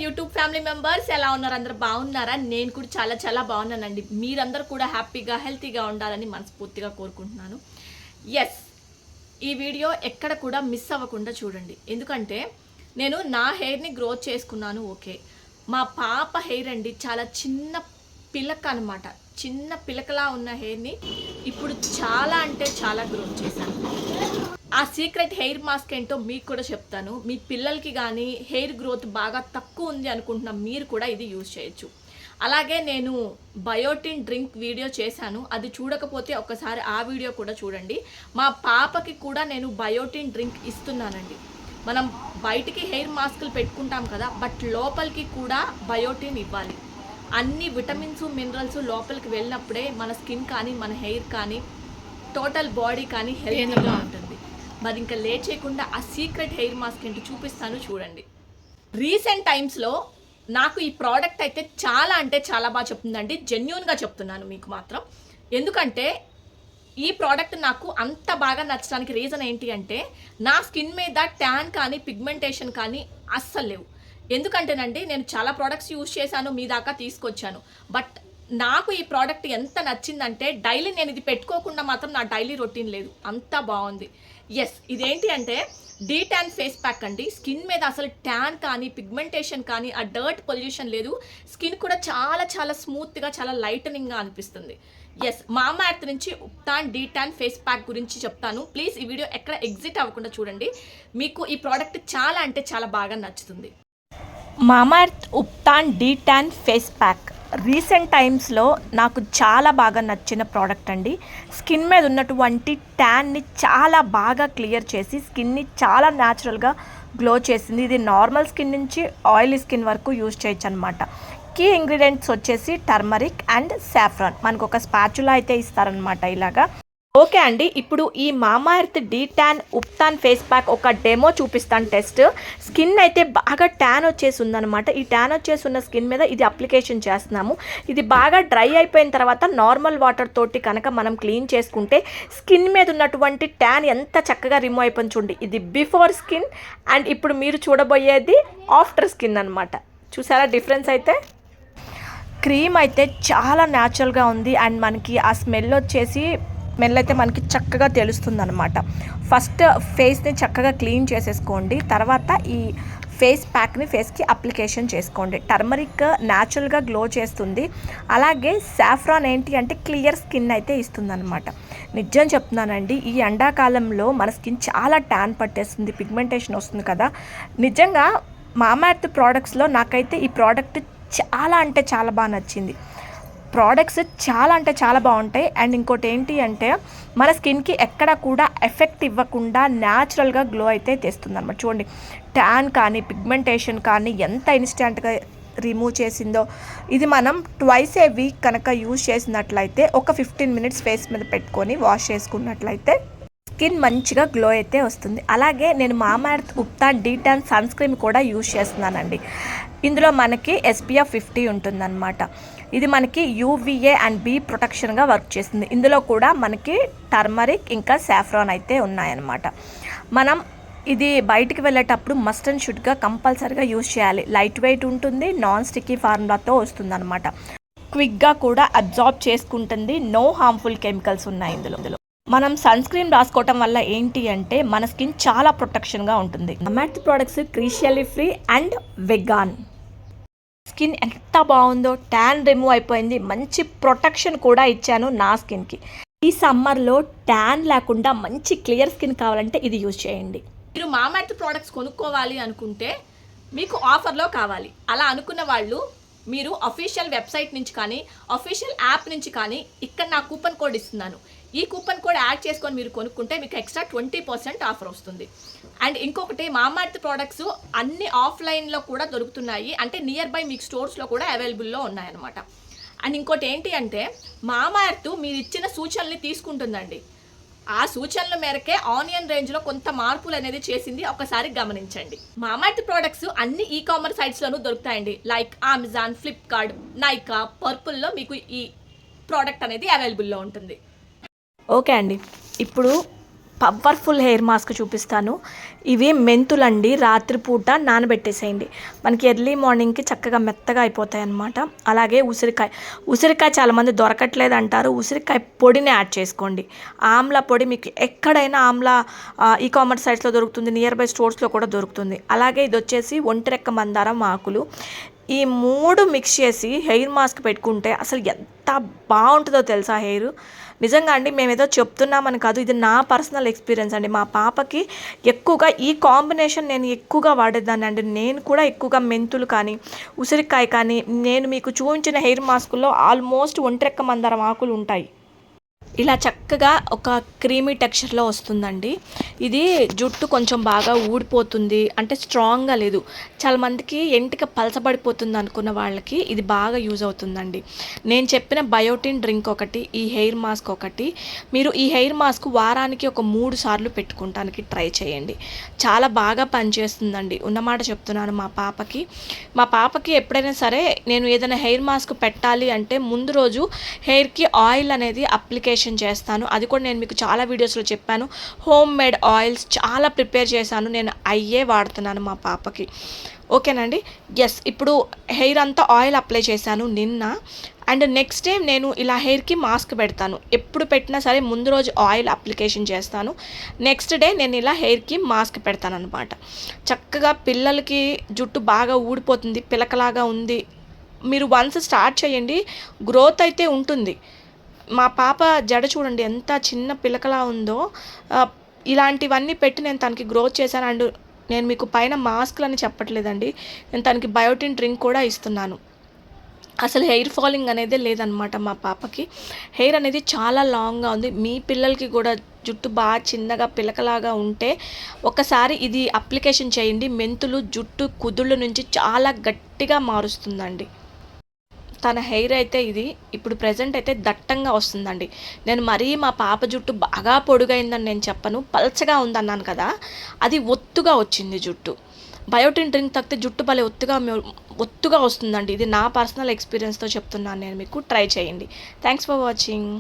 YouTube family members ఎలా ఉన్నారు? అందరూ బాగున్నారా? నేను కూడా చాలా చాలా బాగున్నానండి. మీరందరూ కూడా హ్యాపీగా హెల్తీగా ఉండాలని మనస్ఫూర్తిగా కోరుకుంటున్నాను. ఎస్, ఈ వీడియో ఎక్కడ కూడా మిస్ అవ్వకుండా చూడండి. ఎందుకంటే నేను నా హెయిర్ని గ్రోత్ చేసుకున్నాను, ఓకే. మా పాప హెయిర్ అండి చాలా చిన్న పిలక అనమాట. చిన్న పిలకలా ఉన్న హెయిర్ని ఇప్పుడు చాలా అంటే చాలా గ్రోత్ చేశాను. ఆ సీక్రెట్ హెయిర్ మాస్క్ ఏంటో మీకు కూడా చెప్తాను. మీ పిల్లలకి కానీ హెయిర్ గ్రోత్ బాగా తక్కువ ఉంది అనుకుంటున్న మీరు కూడా ఇది యూజ్ చేయొచ్చు. అలాగే నేను బయోటిన్ డ్రింక్ వీడియో చేశాను, అది చూడకపోతే ఒకసారి ఆ వీడియో కూడా చూడండి. మా పాపకి కూడా నేను బయోటిన్ డ్రింక్ ఇస్తున్నానండి. మనం బయటికి హెయిర్ మాస్కులు పెట్టుకుంటాం కదా, బట్ లోపలికి కూడా బయోటిన్ ఇవ్వాలి. అన్ని విటమిన్స్ మినరల్స్ లోపలికి వెళ్ళినప్పుడే మన స్కిన్ కానీ మన హెయిర్ కానీ టోటల్ బాడీ కానీ హెల్తీగా ఉంటుంది. మరి ఇంకా లేట్ చేయకుండా ఆ సీక్రెట్ హెయిర్ మాస్క్ ఏంటో చూపిస్తాను, చూడండి. రీసెంట్ టైమ్స్లో నాకు ఈ ప్రోడక్ట్ అయితే చాలా అంటే చాలా బాగా చెప్తుందండి. జెన్యూన్గా చెప్తున్నాను మీకు మాత్రం. ఎందుకంటే ఈ ప్రోడక్ట్ నాకు అంత బాగా నచ్చడానికి రీజన్ ఏంటి అంటే, నా స్కిన్ మీద ట్యాన్ కానీ పిగ్మెంటేషన్ కానీ అస్సలు లేవు. ఎందుకంటేనండి నేను చాలా ప్రోడక్ట్స్ యూజ్ చేశాను, మీ దాకా తీసుకొచ్చాను. బట్ నాకు ఈ ప్రోడక్ట్ ఎంత నచ్చిందంటే, డైలీ నేను ఇది పెట్టుకోకుండా మాత్రం నా డైలీ రొటీన్ లేదు, అంత బాగుంది. ఎస్, ఇదేంటి అంటే డీటాన్ ఫేస్ ప్యాక్ అండి. స్కిన్ మీద అసలు ట్యాన్ కానీ పిగ్మెంటేషన్ కానీ ఆ డర్ట్ పొల్యూషన్ లేదు. స్కిన్ కూడా చాలా చాలా స్మూత్గా చాలా లైటనింగ్గా అనిపిస్తుంది. ఎస్, మామా ఎర్త్ నుంచి ఉప్తాన్ డీటాన్ ఫేస్ ప్యాక్ గురించి చెప్తాను. ప్లీజ్ ఈ వీడియో ఎక్కడ ఎగ్జిట్ అవ్వకుండా చూడండి. మీకు ఈ ప్రోడక్ట్ చాలా అంటే చాలా బాగా నచ్చుతుంది. మామా earth ubtan D-Tan face pack recent టైమ్స్లో నాకు చాలా బాగా నచ్చిన ప్రోడక్ట్ అండి. స్కిన్ మీద ఉన్నటువంటి ట్యాన్ని చాలా బాగా క్లియర్ చేసి స్కిన్ని చాలా న్యాచురల్గా గ్లో చేసింది. ఇది నార్మల్ స్కిన్ నుంచి ఆయిలీ స్కిన్ వరకు యూజ్ చేయొచ్చు అనమాట. కీ ఇంగ్రీడియంట్స్ వచ్చేసి టర్మరిక్ అండ్ సాఫ్రాన్. మనకు ఒక స్పాచులా అయితే ఇస్తారనమాట ఇలాగా. ఓకే అండి, ఇప్పుడు ఈ మామా earth D-Tan ubtan face pack ఒక డెమో చూపిస్తాను టెస్ట్. స్కిన్ అయితే బాగా ట్యాన్ వచ్చేసి ఉందన్నమాట. ఈ ట్యాన్ వచ్చేసి ఉన్న స్కిన్ మీద ఇది అప్లికేషన్ చేస్తున్నాము. ఇది బాగా డ్రై అయిపోయిన తర్వాత నార్మల్ వాటర్ తోటి కనుక మనం క్లీన్ చేసుకుంటే స్కిన్ మీద ఉన్నటువంటి ట్యాన్ ఎంత చక్కగా రిమూవ్ అయిపోయింది చూడండి. ఇది బిఫోర్ స్కిన్ అండ్ ఇప్పుడు మీరు చూడబోయేది ఆఫ్టర్ స్కిన్ అనమాట. చూసారా డిఫరెన్స్ అయితే? క్రీమ్ అయితే చాలా న్యాచురల్గా ఉంది అండ్ మనకి ఆ స్మెల్ వచ్చేసి అయితే మనకి చక్కగా తెలుస్తుంది అనమాట. ఫస్ట్ ఫేస్ని చక్కగా క్లీన్ చేసేసుకోండి. తర్వాత ఈ ఫేస్ ప్యాక్ని ఫేస్కి అప్లికేషన్ చేసుకోండి. టర్మరిక్ న్యాచురల్గా గ్లో చేస్తుంది. అలాగే సాఫ్రాన్ ఏంటి అంటే క్లియర్ స్కిన్ అయితే ఇస్తుంది అనమాట. నిజం చెప్తున్నానండి, ఈ ఎండాకాలంలో మన స్కిన్ చాలా ట్యాన్ పట్టేస్తుంది, పిగ్మెంటేషన్ వస్తుంది కదా. నిజంగా మామా ఎర్త్ ప్రోడక్ట్స్లో నాకైతే ఈ ప్రోడక్ట్ చాలా అంటే చాలా బాగా నచ్చింది. ప్రోడక్ట్స్ చాలా అంటే చాలా బాగుంటాయి. అండ్ ఇంకోటి ఏంటి అంటే మన స్కిన్కి ఎక్కడ కూడా ఎఫెక్ట్ ఇవ్వకుండా న్యాచురల్గా గ్లో అయితే తెస్తుంది అనమాట. చూడండి, ట్యాన్ కానీ పిగ్మెంటేషన్ కానీ ఎంత ఇన్స్టెంట్గా రిమూవ్ చేసిందో. ఇది మనం ట్వైస్ ఏ వీక్ కనుక యూజ్ చేసినట్లయితే ఒక 15 మినిట్స్ ఫేస్ మీద పెట్టుకొని వాష్ చేసుకున్నట్లయితే స్కిన్ మంచిగా గ్లో అయితే వస్తుంది. అలాగే నేను Mamaearth ubtan detan sunscreen కూడా యూజ్ చేస్తున్నానండి. ఇందులో మనకి SPF 50 ఉంటుందన్నమాట. ఇది మనకి UVA అండ్ B ప్రొటెక్షన్గా వర్క్ చేస్తుంది. ఇందులో కూడా మనకి టర్మరిక్ ఇంకా సాఫ్రాన్ అయితే ఉన్నాయన్నమాట. మనం ఇది బయటికి వెళ్ళేటప్పుడు మస్ట్ అండ్ షుడ్గా కంపల్సరీగా యూజ్ చేయాలి. లైట్ వెయిట్ ఉంటుంది, నాన్ స్టిక్కీ ఫార్ములాతో వస్తుంది అనమాట. క్విక్గా కూడా అబ్జార్బ్ చేసుకుంటుంది. నో హార్మ్ఫుల్ కెమికల్స్ ఉన్నాయి ఇందులో. మనం సన్ స్క్రీన్ రాసుకోవటం వల్ల ఏంటి అంటే మన స్కిన్ చాలా ప్రొటెక్షన్గా ఉంటుంది. మామా earth products క్రూషియల్లీ free and వెగాన్. Skin ఎంత బాగుందో, ట్యాన్ రిమూవ్ అయిపోయింది, మంచి ప్రొటెక్షన్ కూడా ఇచ్చాను నా స్కిన్కి. ఈ సమ్మర్లో ట్యాన్ లేకుండా మంచి క్లియర్ స్కిన్ కావాలంటే ఇది యూజ్ చేయండి. మీరు మామా ఎర్త్ ప్రోడక్ట్స్ కొనుక్కోవాలి అనుకుంటే మీకు ఆఫర్లో కావాలి. అలా అనుకున్న వాళ్ళు మీరు అఫీషియల్ వెబ్సైట్ నుంచి కానీ అఫీషియల్ యాప్ నుంచి కానీ ఇక్కడ నా కూపన్ కోడ్ ఇస్తున్నాను. ఈ కూపన్ కోడ్ యాడ్ చేసుకొని మీరు కొనుక్కుంటే మీకు ఎక్స్ట్రా 20% ఆఫర్ వస్తుంది. అండ్ ఇంకొకటి, మామా ఎర్త్ ప్రోడక్ట్స్ అన్ని ఆఫ్లైన్లో కూడా దొరుకుతున్నాయి, అంటే నియర్ బై మీకు స్టోర్స్లో కూడా అవైలబుల్లో ఉన్నాయన్నమాట. అండ్ ఇంకోటి ఏంటి అంటే మామా ఎర్త్ మీరు ఇచ్చిన సూచనల్ని తీసుకుంటుందండి. ఆ సూచనల మేరకే ఆనియన్ రేంజ్లో కొంత మార్పులు అనేది చేసింది, ఒకసారి గమనించండి. మామా ఎర్త్ ప్రోడక్ట్స్ అన్ని ఈ-కామర్స్ సైట్స్లోనూ దొరుకుతాయండి. లైక్ అమెజాన్, ఫ్లిప్కార్ట్, నైకా, పర్పుల్లో మీకు ఈ ప్రోడక్ట్ అనేది అవైలబుల్లో ఉంటుంది. ఓకే అండి, ఇప్పుడు పవర్ఫుల్ హెయిర్ మాస్క్ చూపిస్తాను. ఇవి మెంతులండి. రాత్రిపూట నానబెట్టేసేయండి, మనకి ఎర్లీ మార్నింగ్కి చక్కగా మెత్తగా అయిపోతాయి అన్నమాట. అలాగే ఉసిరికాయ చాలామంది దొరకట్లేదు అంటారు. ఉసిరికాయ పొడిని యాడ్ చేసుకోండి. ఆమ్లా పొడి మీకు ఎక్కడైనా ఆమ్లా ఈ కామర్స్ సైట్స్లో దొరుకుతుంది, నియర్ బై స్టోర్స్లో కూడా దొరుకుతుంది. అలాగే ఇది వచ్చేసి ఒంటిరెక్క మందారం ఆకులు. ఈ 3 మిక్స్ చేసి హెయిర్ మాస్క్ పెట్టుకుంటే అసలు ఎంత బాగుంటుందో తెలుసా హెయిర్. నిజంగా అండి, మేము ఏదో చెప్తున్నామని కాదు, ఇది నా పర్సనల్ ఎక్స్పీరియన్స్ అండి. మా పాపకి ఎక్కువగా ఈ కాంబినేషన్ నేను ఎక్కువగా వాడేదాన్ని అండి. నేను కూడా ఎక్కువగా మెంతులు కానీ ఉసిరికాయ కానీ, నేను మీకు చూపించిన హెయిర్ మాస్కుల్లో ఆల్మోస్ట్ ఒంటిరెక్క మందారం ఆకులు ఉంటాయి. ఇలా చక్కగా ఒక క్రీమీ టెక్స్చర్లో వస్తుందండి. ఇది జుట్టు కొంచెం బాగా ఊడిపోతుంది అంటే స్ట్రాంగ్గా లేదు, చాలా మందికి ఎంటిక పలచబడిపోతుంది అనుకున్న వాళ్ళకి ఇది బాగా యూజ్ అవుతుందండి. నేను చెప్పిన బయోటిన్ డ్రింక్ ఒకటి, ఈ హెయిర్ మాస్క్ ఒకటి, మీరు ఈ హెయిర్ మాస్క్ వారానికి ఒక 3 సార్లు పెట్టుకుంటానికి ట్రై చేయండి. చాలా బాగా పనిచేస్తుందండి, ఉన్నమాట చెప్తున్నాను. మా పాపకి ఎప్పుడైనా సరే నేను ఏదైనా హెయిర్ మాస్క్ పెట్టాలి అంటే ముందు రోజు హెయిర్కి ఆయిల్ అనేది అప్లికేషన్ చేస్తాను. అది కూడా నేను మీకు చాలా వీడియోస్లో చెప్పాను. హోమ్ మేడ్ ఆయిల్స్ చాలా ప్రిపేర్ చేశాను, నేను అయ్యే వాడుతున్నాను మా పాపకి. ఓకేనండి. ఎస్, ఇప్పుడు హెయిర్ అంతా ఆయిల్ అప్లై చేశాను నిన్న. అండ్ నెక్స్ట్ డే నేను ఇలా హెయిర్కి మాస్క్ పెడతాను. ఎప్పుడు పెట్టినా సరే ముందు రోజు ఆయిల్ అప్లికేషన్ చేస్తాను, నెక్స్ట్ డే నేను ఇలా హెయిర్కి మాస్క్ పెడతాను అనమాట. చక్కగా పిల్లలకి జుట్టు బాగా ఊడిపోతుంది, పిలకలాగా ఉంది, మీరు వన్స్ స్టార్ట్ చేయండి, గ్రోత్ అయితే ఉంటుంది. మా పాప జడ చూడండి ఎంత చిన్న పిలకలా ఉందో. ఇలాంటివన్నీ పెట్టి నేను తనకి గ్రోత్ చేశాను. అండ్ నేను మీకు పైన మాస్క్లు అని చెప్పట్లేదండి, నేను తనకి బయోటిన్ డ్రింక్ కూడా ఇస్తున్నాను. అసలు హెయిర్ ఫాలింగ్ అనేది లేదనమాట. మా పాపకి హెయిర్ అనేది చాలా లాంగ్గా ఉంది. మీ పిల్లలకి కూడా జుట్టు బాగా చిన్నగా పిలకలాగా ఉంటే ఒకసారి ఇది అప్లికేషన్ చేయండి. మెంతులు జుట్టు కుదుళ్ళ నుంచి చాలా గట్టిగా మారుస్తుందండి. తన హెయిర్ అయితే ఇది ఇప్పుడు ప్రజెంట్ అయితే దట్టంగా వస్తుందండి. నేను మరీ మా పాప జుట్టు బాగా పొడుగైందని నేను చెప్పను, పల్చగా ఉందన్నాను కదా, అది ఒత్తుగా వచ్చింది జుట్టు. బయోటిన్ డ్రింక్ తాగితే జుట్టు భలే ఒత్తుగా వస్తుందండి. ఇది నా పర్సనల్ ఎక్స్పీరియన్స్తో చెప్తున్నాను నేను మీకు. ట్రై చేయండి. Thanks for watching.